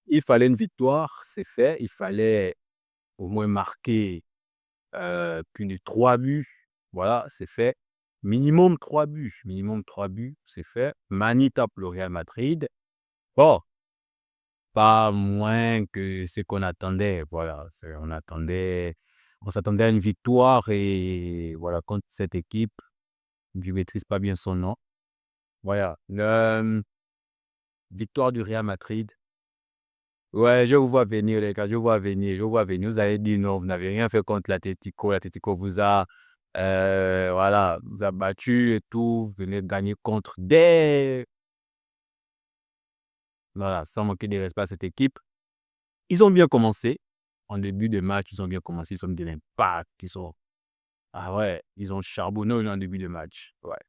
Il fallait une victoire, c'est fait. Il fallait au moins marquer plus de 3 buts. Voilà, c'est fait. Minimum 3 buts, c'est fait. Mani tape le Real Madrid. Bon, pas moins que ce qu'on attendait. Voilà, on s'attendait à une victoire et voilà, contre cette équipe, je ne maîtrise pas bien son nom. Voilà, victoire du Real Madrid. Ouais, je vous vois venir, les gars, je vous vois venir, je vous vois venir. Vous avez dit non, vous n'avez rien fait contre l'Atlético. L'Atlético vous a, voilà, vous a battu et tout. Vous venez de gagner contre voilà, sans manquer de respect à cette équipe. Ils ont bien commencé. En début de match, ils ont bien commencé. Ils ont mis de l'impact. Ah ouais, ils ont charbonné en début de match. Ouais.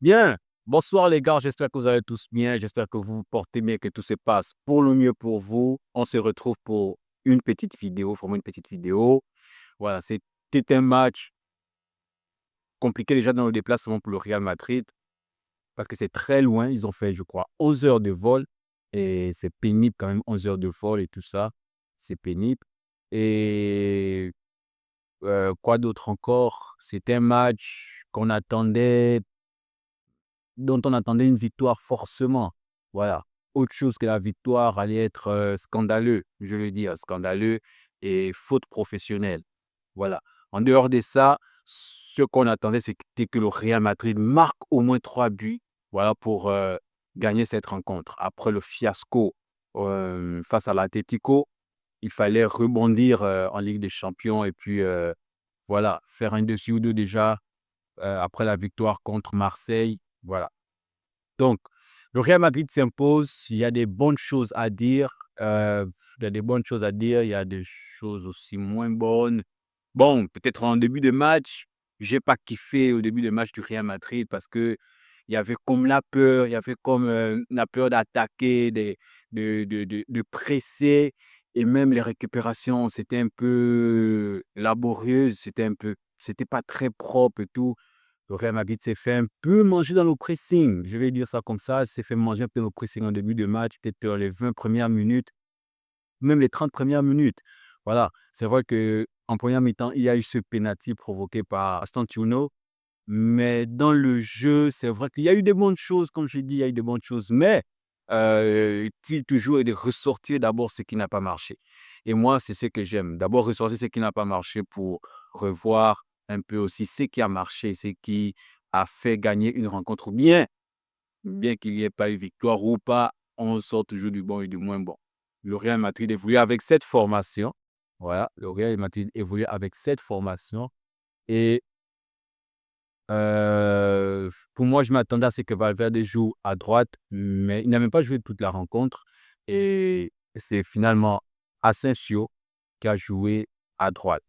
Bien. Bonsoir les gars, j'espère que vous allez tous bien, j'espère que vous vous portez bien, que tout se passe pour le mieux pour vous. On se retrouve pour une petite vidéo, vraiment une petite vidéo. Voilà, c'était un match compliqué déjà dans le déplacement pour le Real Madrid parce que c'est très loin. Ils ont fait, je crois, 11 heures de vol et c'est pénible quand même, 11 heures de vol et tout ça. C'est pénible. Et quoi d'autre encore? C'était un match dont on attendait une victoire forcément. Voilà. Autre chose que la victoire allait être scandaleux, je le dis, scandaleux et faute professionnelle. Voilà. En dehors de ça, ce qu'on attendait, c'était que le Real Madrid marque au moins 3 buts, voilà, pour gagner cette rencontre. Après le fiasco face à l'Atlético, il fallait rebondir en Ligue des Champions et puis voilà, faire un dessus ou deux déjà après la victoire contre Marseille. Voilà. Donc, le Real Madrid s'impose. Il y a des bonnes choses à dire. Il y a des bonnes choses à dire. Il y a des choses aussi moins bonnes. Bon, peut-être en début de match, j'ai pas kiffé au début de match du Real Madrid parce que il y avait comme la peur, il y avait comme la peur d'attaquer, de presser et même les récupérations, c'était un peu laborieux, c'était pas très propre et tout. Le Real Madrid s'est fait un peu manger dans le pressing. Je vais dire ça comme ça. Il s'est fait manger un peu dans le pressing en début de match, peut-être dans les 20 premières minutes, même les 30 premières minutes. Voilà. C'est vrai qu'en première mi-temps, il y a eu ce penalty provoqué par Astantuono. Mais dans le jeu, c'est vrai qu'il y a eu des bonnes choses, comme je dis, il y a eu des bonnes choses. Mais il toujours est de ressortir d'abord ce qui n'a pas marché. Et moi, c'est ce que j'aime. D'abord, ressortir ce qui n'a pas marché pour revoir un peu aussi ce qui a marché, ce qui a fait gagner une rencontre. Bien qu'il n'y ait pas eu victoire ou pas, on sort toujours du bon et du moins bon. Le Real Madrid évolue avec cette formation. Voilà, le Real Madrid évolue avec cette formation. Et pour moi, je m'attendais à ce que Valverde joue à droite, mais il n'a même pas joué toute la rencontre et c'est finalement Asensio qui a joué à droite.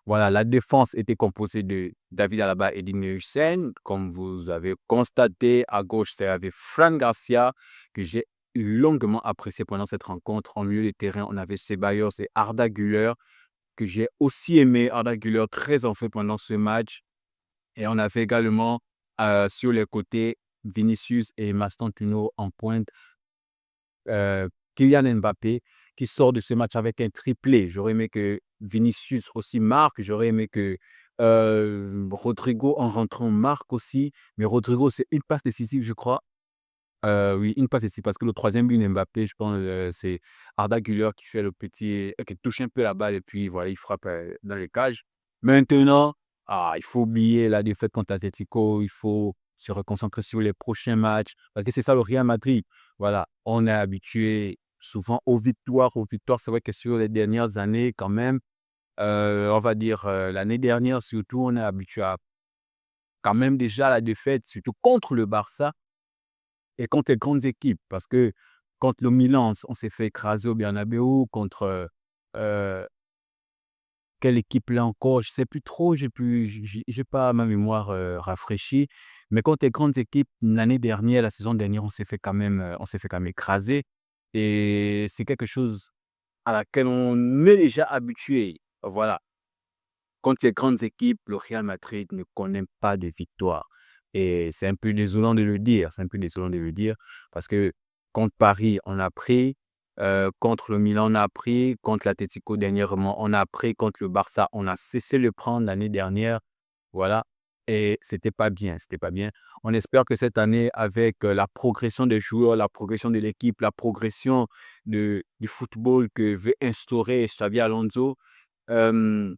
Voilà, la défense était composée de David Alaba et Digne Hussein. Comme vous avez constaté, à gauche, c'est avec Fran Garcia que j'ai longuement apprécié pendant cette rencontre. En milieu de terrain, on avait Ceballos et Arda Güler que j'ai aussi aimé. Arda Güler très en fait pendant ce match. Et on avait également sur les côtés Vinicius et Mastantuono en pointe. Kylian Mbappé qui sort de ce match avec un triplé. J'aurais aimé que Vinicius aussi marque. J'aurais aimé que Rodrigo en rentrant marque aussi. Mais Rodrigo, c'est une passe décisive, je crois. Oui, une passe décisive parce que le troisième but de Mbappé, je pense, c'est Arda Güler qui fait le petit, qui touche un peu la balle et puis voilà, il frappe dans les cages. Maintenant, il faut oublier la défaite contre Atletico. Il faut se reconcentrer sur les prochains matchs parce que c'est ça le Real Madrid. Voilà, on est habitué souvent aux victoires. Aux victoires, c'est vrai que sur les dernières années, quand même, on va dire l'année dernière surtout, on est habitué à quand même déjà la défaite, surtout contre le Barça et contre les grandes équipes. Parce que contre le Milan, on s'est fait écraser au Bernabéu contre quelle équipe là encore? Je ne sais plus trop, j'ai pas ma mémoire rafraîchie. Mais contre les grandes équipes, l'année dernière, la saison dernière, on s'est fait quand même écraser. Et c'est quelque chose à laquelle on est déjà habitué. Voilà. Contre les grandes équipes, le Real Madrid ne connaît pas de victoire. Et c'est un peu désolant de le dire. C'est un peu désolant de le dire parce que contre Paris, on a pris. Contre le Milan, on a pris. Contre l'Atlético, dernièrement, on a pris. Contre le Barça, on a cessé de le prendre l'année dernière. Voilà. Et c'était pas bien. C'était pas bien. On espère que cette année, avec la progression des joueurs, la progression de l'équipe, la progression du football que veut instaurer Xavi Alonso, euh,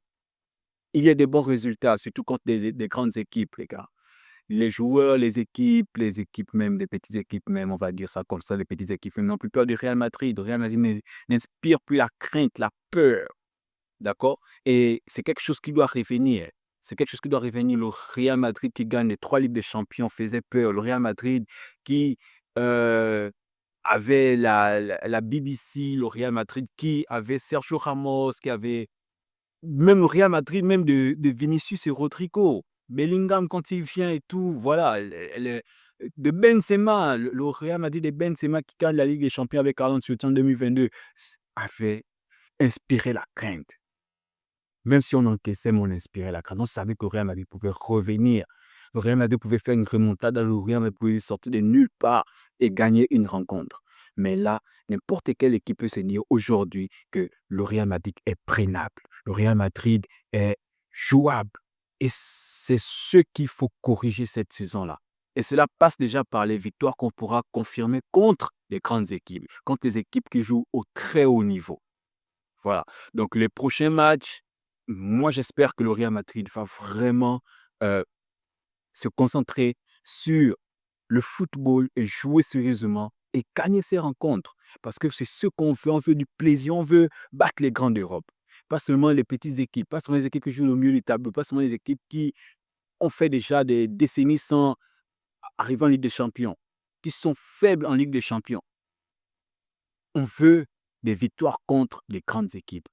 il y a des bons résultats, surtout contre des grandes équipes, les gars. Les joueurs, les équipes même, des petites équipes même, on va dire ça comme ça, les petites équipes même n'ont plus peur du Real Madrid. Le Real Madrid n'inspire plus la crainte, la peur, d'accord? Et c'est quelque chose qui doit revenir. C'est quelque chose qui doit revenir. Le Real Madrid qui gagne les 3 Ligues des Champions faisait peur. Le Real Madrid qui euh, avait la BBC, le Real Madrid qui avait Sergio Ramos, qui avait même au Real Madrid, même de Vinicius et Rodrigo. Bellingham, quand il vient et tout, voilà. De Benzema, le Real Madrid de Benzema qui gagne la Ligue des Champions avec Carlo Ancelotti en 2022, avait inspiré la crainte. Même si on encaissait, mais on inspirait la crainte. On savait que le Real Madrid pouvait revenir. Le Real Madrid pouvait faire une remontada, le Real Madrid pouvait sortir de nulle part et gagner une rencontre. Mais là, n'importe quelle équipe peut se dire aujourd'hui que le Real Madrid est prenable. Le Real Madrid est jouable. Et c'est ce qu'il faut corriger cette saison-là. Et cela passe déjà par les victoires qu'on pourra confirmer contre les grandes équipes, contre les équipes qui jouent au très haut niveau. Voilà. Donc les prochains matchs, moi j'espère que le Real Madrid va vraiment euh, se concentrer sur le football et jouer sérieusement et gagner ses rencontres. Parce que c'est ce qu'on veut. On veut du plaisir, on veut battre les grands d'Europe. Pas seulement les petites équipes, pas seulement les équipes qui jouent au milieu du tableau, pas seulement les équipes qui ont fait déjà des décennies sans arriver en Ligue des Champions, qui sont faibles en Ligue des Champions. On veut des victoires contre les grandes équipes.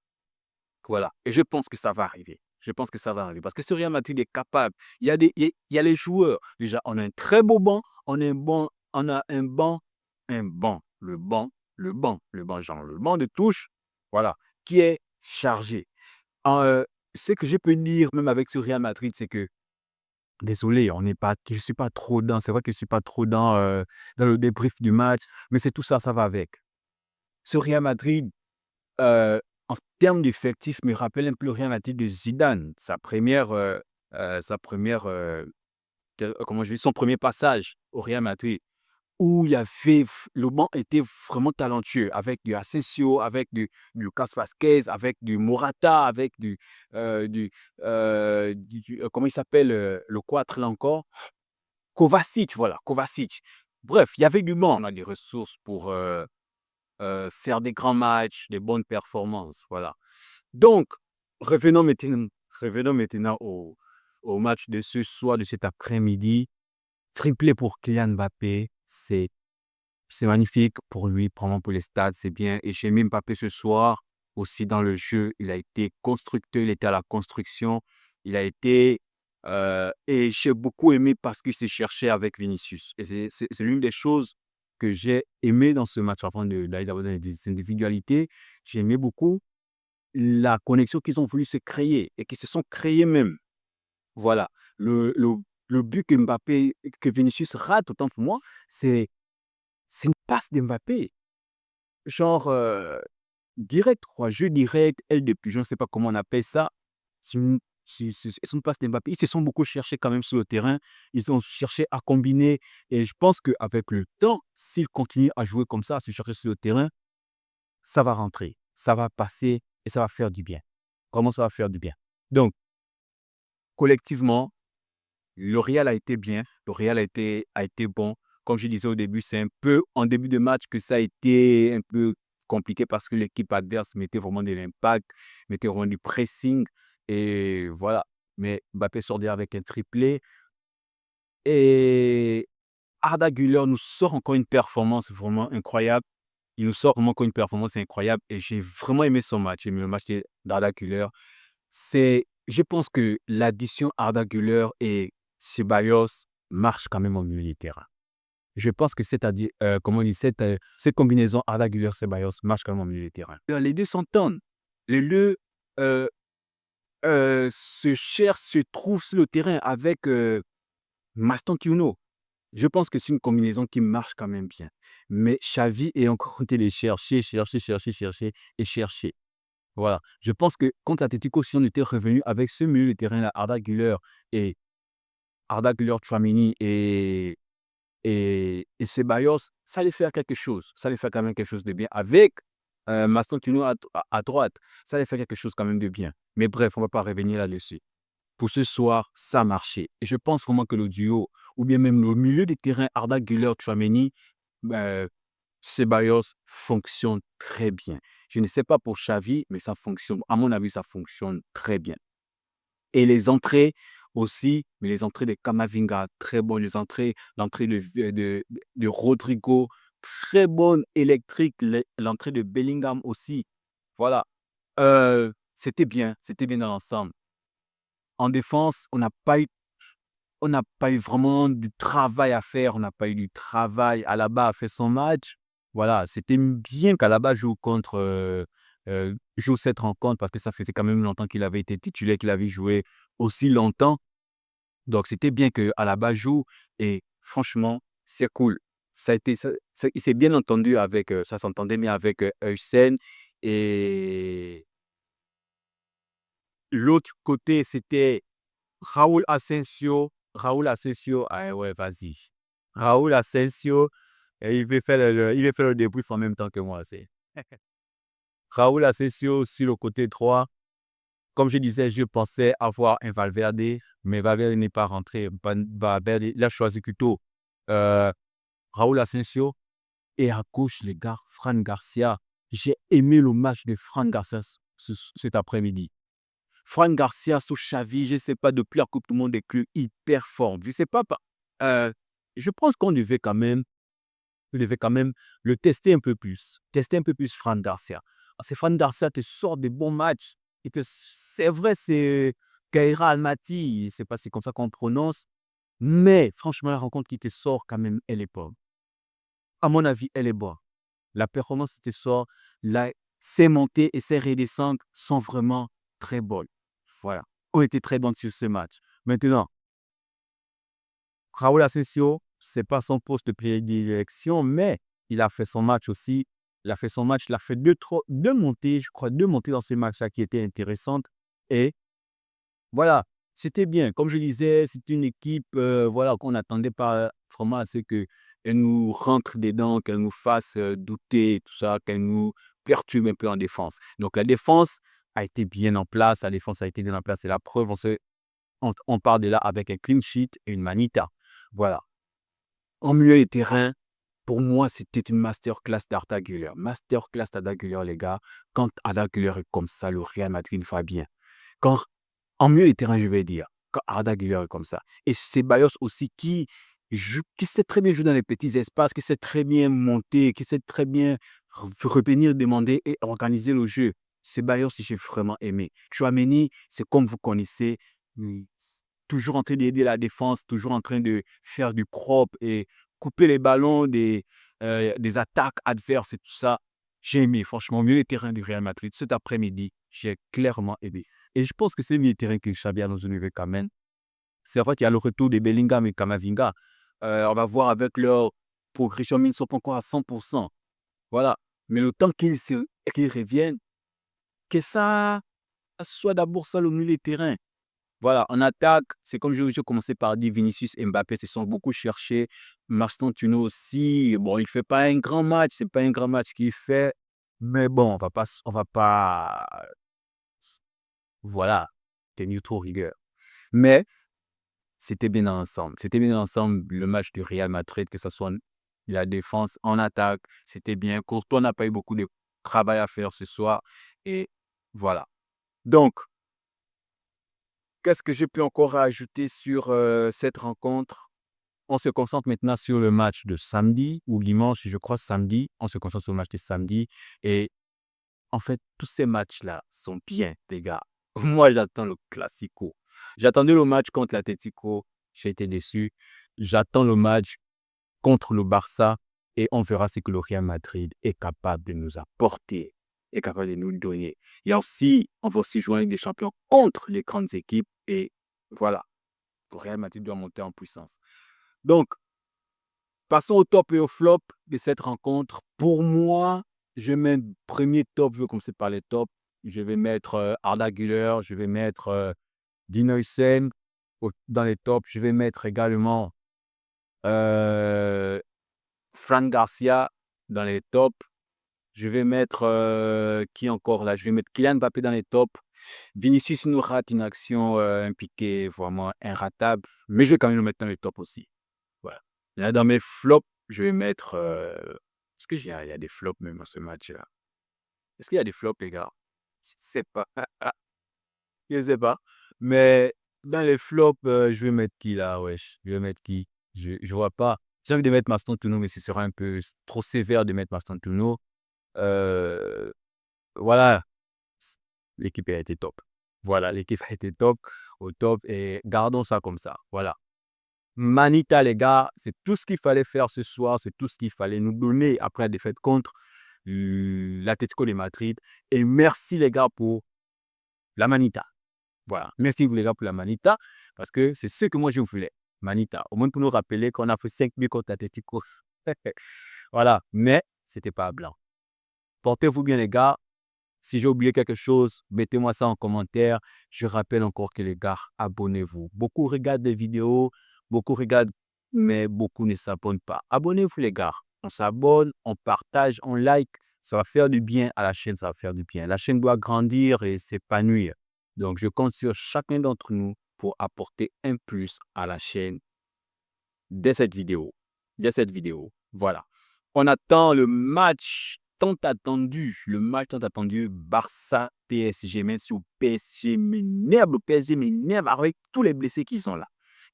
Voilà. Et je pense que ça va arriver. Je pense que ça va arriver. Parce que ce Real Madrid est capable. Il y a les joueurs. Déjà, on a un très beau banc. On a le banc, genre le banc de touche, voilà, qui est chargé. Euh, Ce que je peux dire, même avec ce Real Madrid, c'est que, désolé, je ne suis pas trop dans, c'est vrai que je ne suis pas trop dans le débrief du match, mais c'est tout ça, ça va avec. Ce Real Madrid, Heu, en termes d'effectifs, me rappelle un peu le Real Madrid de Zidane, sa première, comment je vais dire? Son premier passage au Real Madrid, où il y avait le banc était vraiment talentueux avec du Asensio, avec du Lucas Vazquez, avec du Morata, avec comment il s'appelle, le 4 là encore? Kovacic, voilà, Kovacic. Bref, il y avait du banc. On a des ressources pour, faire des grands matchs, des bonnes performances, voilà. Donc, revenons maintenant au match de ce soir, de cet après-midi. Triplé pour Kylian Mbappé, c'est magnifique pour lui, vraiment pour les stades, c'est bien. Et j'ai mis Mbappé ce soir aussi dans le jeu. Il a été constructeur, il était à la construction. Il a été. Et j'ai beaucoup aimé parce qu'il s'est cherché avec Vinicius. Et c'est l'une des choses que j'ai aimé dans ce match avant d'aller dans des individualités. J'ai aimé beaucoup la connexion qu'ils ont voulu se créer et qui se sont créés même. Voilà. Le but que Vinicius rate, autant pour moi, c'est une passe d'Mbappé. Genre, direct quoi, jeu direct, aile de pigeon, je ne sais pas comment on appelle ça. C'est une passe d'Mbappé. Ils se sont beaucoup cherchés quand même sur le terrain. Ils ont cherché à combiner et je pense qu'avec le temps, s'ils continuent à jouer comme ça, à se chercher sur le terrain, ça va rentrer, ça va passer et ça va faire du bien. Comment ça va faire du bien? Donc, collectivement, le Real a été bien, le Real a été bon. Comme je disais au début, c'est un peu en début de match que ça a été un peu compliqué parce que l'équipe adverse mettait vraiment de l'impact, mettait vraiment du pressing et voilà. Mais Mbappé sort derrière avec un triplé et Arda Güler nous sort encore une performance vraiment incroyable. Il nous sort vraiment encore une performance incroyable et j'ai vraiment aimé son match. J'ai aimé le match d'Arda Güler. Je pense que l'addition Arda Güler et Ceballos marche quand même au milieu du terrain. Je pense que comment on dit, cette combinaison Arda Güler-Ceballos marche quand même au milieu du terrain. Les deux s'entendent. Les deux euh, se cherchent, se trouvent sur le terrain avec Maston Kuno. Je pense que c'est une combinaison qui marche quand même bien. Mais Xavi est encore été les chercher, chercher, chercher, chercher et chercher. Voilà. Je pense que contre Atlético, si on était revenu avec ce milieu de terrain-là, et Arda Güler, Tchouaméni et Ceballos, ça allait faire quelque chose. Ça allait faire quand même quelque chose de bien. Avec Mastantuono à droite, ça allait faire quelque chose quand même de bien. Mais bref, on ne va pas revenir là-dessus. Pour ce soir, ça a marché. Et je pense vraiment que le duo, ou bien même le milieu de terrain, Arda Güler, Tchouaméni, ben, Ceballos fonctionne très bien. Je ne sais pas pour Xavi, mais ça fonctionne. À mon avis, ça fonctionne très bien. Et les entrées aussi, mais les entrées de Camavinga, très bonnes. L'entrée de Rodrigo, très bonne, électrique. L'entrée de Bellingham aussi. Voilà. C'était bien dans l'ensemble. En défense, on n'a pas eu vraiment du travail à faire. On n'a pas eu du travail. Alaba a fait son match. Voilà, c'était bien qu'Alaba joue cette rencontre parce que ça faisait quand même longtemps qu'il avait été titulaire, qu'il avait joué aussi longtemps. Donc, c'était bien qu'Alaba joue et franchement, c'est cool. Il s'est bien entendu ça s'entendait bien avec Heusen et l'autre côté, c'était Raúl Asensio. Raúl Asensio, ah ouais, vas-y. Raúl Asensio, et il veut faire le débrief en même temps que moi. Raúl Asensio sur le côté droit. Comme je disais, je pensais avoir un Valverde, mais Valverde n'est pas rentré. Valverde, il a choisi plutôt euh, Raúl Asensio. Et à gauche, les gars, Fran Garcia. J'ai aimé le match de Fran Garcia cet après-midi. Fran Garcia sous Xavi, je ne sais pas, depuis la Coupe du Monde des clubs, il performe. Je ne sais pas, euh, je pense qu'on devait quand même le tester un peu plus. Tester un peu plus Fran Garcia. Parce que Fran Garcia te sort des bons matchs. C'est vrai, c'est Kaira Almaty, c'est pas c'est comme ça qu'on prononce. Mais franchement, la rencontre qui te sort quand même, elle est bonne. À mon avis, elle est bonne. La performance qui te sort, ses montées et ses redescentes sont vraiment très bonnes. Voilà. Ont été très bonnes sur ce match. Maintenant, Raúl Asensio, ce n'est pas son poste de prédilection, mais il a fait son match aussi. Il a fait son match, il a fait deux montées, je crois, deux montées dans ce match-là qui étaient intéressantes. Et voilà, c'était bien. Comme je disais, c'est une équipe voilà, qu'on n'attendait pas vraiment à ce qu'elle nous rentre dedans, qu'elle nous fasse douter, tout ça, qu'elle nous perturbe un peu en défense. Donc la défense a été bien en place, la défense a été bien en place, et la preuve, on part de là avec un clean sheet et une manita. Voilà. En milieu de terrain, pour moi, c'était une masterclass d'Arda Güler. Masterclass d'Arda Güler, les gars. Quand Arda Güler est comme ça, le Real Madrid va bien. Quand, en milieu de terrain, je vais dire, quand Arda Güler est comme ça. Et Ceballos aussi, qui sait très bien jouer dans les petits espaces, qui sait très bien monter, qui sait très bien revenir demander et organiser le jeu. Ceballos, j'ai vraiment aimé. Tchouaméni, c'est comme vous connaissez, toujours en train d'aider la défense, toujours en train de faire du propre et couper les ballons des attaques adverses et tout ça. J'ai aimé, franchement, mieux les terrains du Real Madrid. Cet après-midi, j'ai clairement aimé. Et je pense que c'est mieux les terrains que Xabi Alonso ne veut quand même. C'est vrai qu'il y a le retour de Bellingham et Camavinga. On va voir avec leur progression, mais ils ne sont pas encore à 100%. Voilà. Mais le temps qu'ils reviennent, que ça soit d'abord ça le milieu de terrain. Voilà, en attaque, c'est comme je commençais par dire, Vinicius et Mbappé se sont beaucoup cherchés. Mastantuono aussi, bon, il ne fait pas un grand match, c'est pas un grand match qu'il fait, mais bon, on va pas, voilà, tenir trop rigueur. Mais c'était bien dans l'ensemble. C'était bien dans l'ensemble, le match du Real Madrid, que ce soit la défense, en attaque, c'était bien. Courtois n'a pas eu beaucoup de travail à faire ce soir, et voilà. Donc, qu'est-ce que j'ai pu encore ajouter sur cette rencontre? On se concentre maintenant sur le match de samedi ou dimanche, je crois samedi. On se concentre sur le match de samedi. Et en fait, tous ces matchs-là sont bien, les gars. Moi, j'attends le Classico. J'attendais le match contre l'Atlético. J'ai été déçu. J'attends le match contre le Barça et on verra ce que le Real Madrid est capable de nous apporter, est capable de nous donner. Et aussi, on va aussi jouer avec des champions contre les grandes équipes. Et voilà, le Real Madrid doit monter en puissance. Donc, Passons au top et au flop de cette rencontre. Pour moi, je mets premier top, je vais commencer par les tops. Je vais mettre Arda Güler, je vais mettre Dino Hussein dans les tops. Je vais mettre également euh, Fran Garcia dans les tops. Je vais mettre qui encore là? Je vais mettre Kylian Mbappé dans les tops. Vinicius nous rate une action, un piqué vraiment inratable, mais je vais quand même le mettre dans les tops aussi. Voilà. Là, dans mes flops, je vais mettre. Est-ce qu'il y a des flops même à ce match-là? Est-ce qu'il y a des flops, les gars? Je ne sais pas. Je ne sais pas. Mais dans les flops, je vais mettre qui là? Wesh, je vais mettre qui? Je vois pas. J'ai envie de mettre Maston Tounou, mais ce sera un peu trop sévère de mettre Maston Tounou. Euh, voilà. L'équipe a été top. Voilà, l'équipe a été top, au top, et gardons ça comme ça. Voilà. Manita, les gars, c'est tout ce qu'il fallait faire ce soir, c'est tout ce qu'il fallait nous donner après la défaite contre l'Atlético de Madrid. Et merci, les gars, pour la Manita. Voilà. Merci, les gars, pour la Manita, parce que c'est ce que moi, je voulais. Manita. Au moins pour nous rappeler qu'on a fait 5 buts contre l'Atlético. Voilà. Mais, c'était pas blanc. Portez-vous bien, les gars. Si j'ai oublié quelque chose, mettez-moi ça en commentaire. Je rappelle encore que les gars, abonnez-vous. Beaucoup regardent des vidéos, beaucoup regardent, mais beaucoup ne s'abonnent pas. Abonnez-vous les gars. On s'abonne, on partage, on like. Ça va faire du bien à la chaîne, ça va faire du bien. La chaîne doit grandir et s'épanouir. Donc, je compte sur chacun d'entre nous pour apporter un plus à la chaîne dès cette vidéo. Dès cette vidéo. Voilà. On attend le match tant attendu Barça-PSG. Même si le PSG m'énerve avec tous les blessés qui sont là.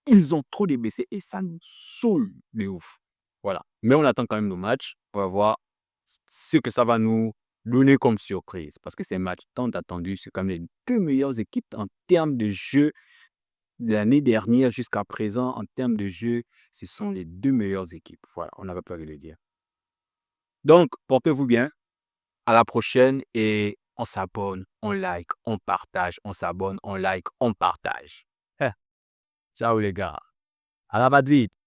Ils ont trop de blessés et ça nous saoule de ouf. Voilà. Mais on attend quand même le match pour voir ce que ça va nous donner comme surprise. Parce que c'est un match tant attendu, c'est comme les deux meilleures équipes en termes de jeu de l'année dernière jusqu'à présent. En termes de jeu, ce sont les deux meilleures équipes. Voilà, on n'avait pas de le dire. Donc, portez-vous bien. À la prochaine et on s'abonne, on like, on partage, on s'abonne, on like, on partage. Ciao les gars. À la va vite.